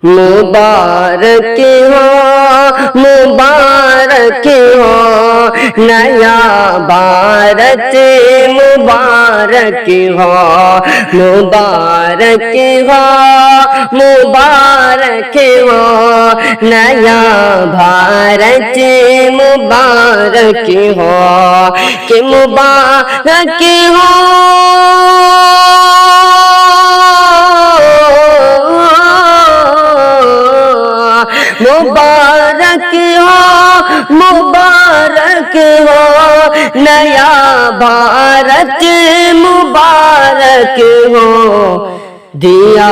مبارک ہو مبارک ہو نیا بھارت مبارک ہو مبارک ہو مبارک ہو نیا بھارت مبارک ہو کہ مبارک ہو مبارک ہو مبارک ہو نیا بھارت مبارک ہو دیا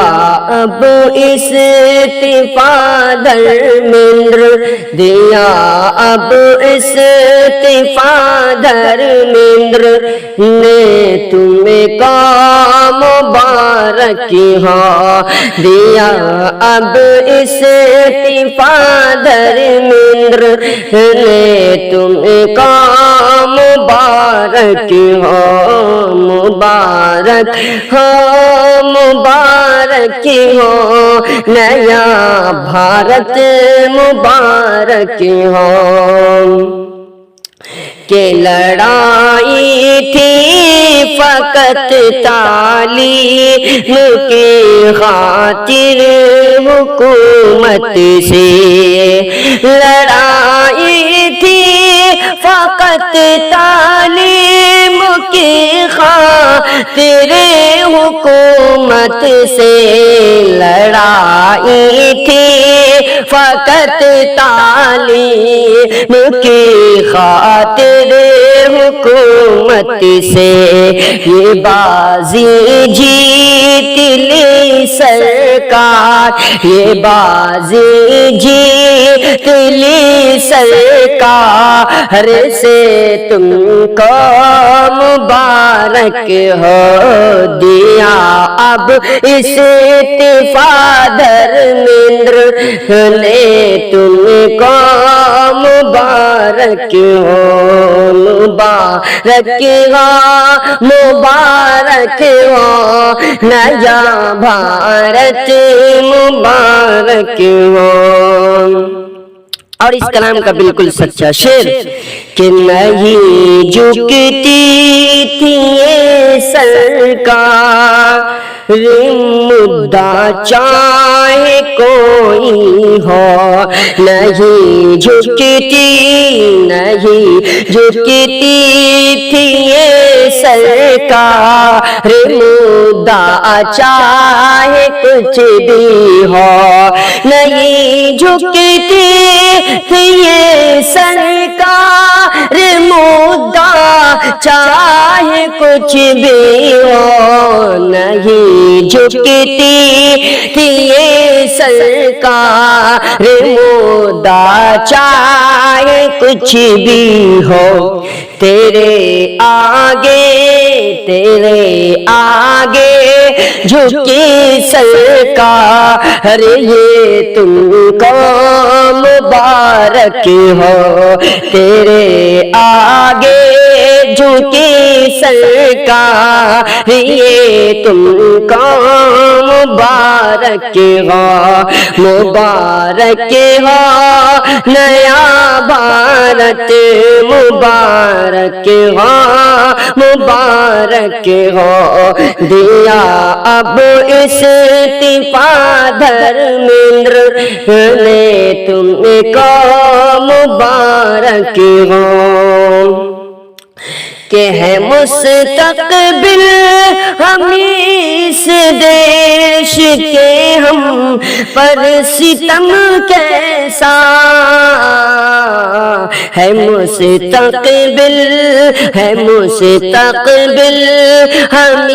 اب استعفیٰ دھرمیندر دیا اب استعفیٰ دھرمیندر نے تمہیں کام مبارک ہو دیا اب استعفیٰ دھرمیندر نے تمہیں کام مبارک ہو مبارک ہو مبارک ہو نیا بھارت مبارک ہو کہ لڑائی تھی فقط تعلیم کی خاطر حکومت سے لڑائی تھی فقط تعلیم کی خاطر حکومت سے لڑائی تھی فقط تعلیم کی خاطر حکومت سے یہ بازی جیت لی سرکار یہ بازی جیت لی سرکار سے تم کو مبارک ہو دیا اب استعفیٰ دھرمیندر نے تم کو مبارک ہو مبارک ہو مبارک ہو نیا بھارت مبارک ہو اور اس کلام کا بالکل سچا شعر کہ نہیں جھکتی تھی یہ سرکار مدعا چاہے کوئی ہو نہیں جھکتی تھی یہ سرکار مدعا چاہے کچھ بھی ہو نہیں جھکتی تھی یہ سرکار مدعا چاہے کچھ بھی ہو نہیں جھکتی تھی یہ سرکار مدعا چاہے کچھ بھی ہو تیرے آگے جھکی سرکار یہ تم کو مبارک ہو تیرے آگے جھکی سرکار یہ تم کو مبارک ہو مبارک ہو نیا بھارت مبارک ہو مبارک ہو دیا اب استعفیٰ دھرمیندر نے تم کو مبارک ہو کہ ہے مستقبل ہم اس دیش کے ہم پر ستم کیسا ہے مستقبل ہم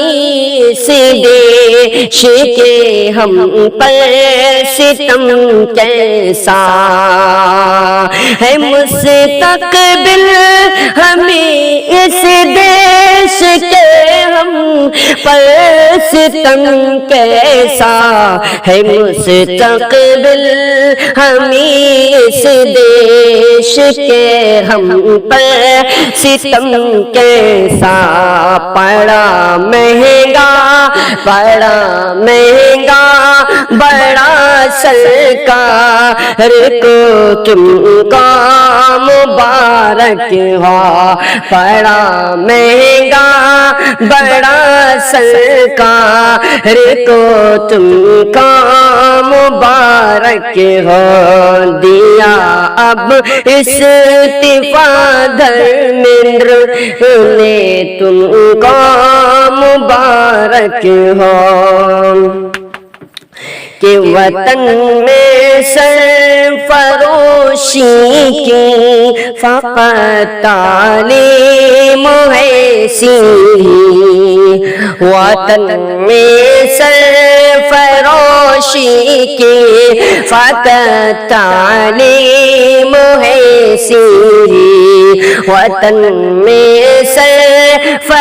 اس دیش کے ہم پر ستم کیسا ہے مستقبل ہمیں اس دیش کے ہم پر ستم کیسا کیسا ہے مستقبل ہمیں اس دیش کے ہم پر ستم کیسا پڑا مہنگا بڑا سرکار کو تم کا مبارک ہو پڑا مہنگا بڑا سرکار کو تم کا مبارک ہو دیا اب استعفیٰ دھرمیندر نے تم کا مبارک ہو کہ وطن میں سرفروشی کی فقط تعلیم ایسی وطن میں سرفروشی کی فقط تعلیم ایسی وطن میں سرفروشی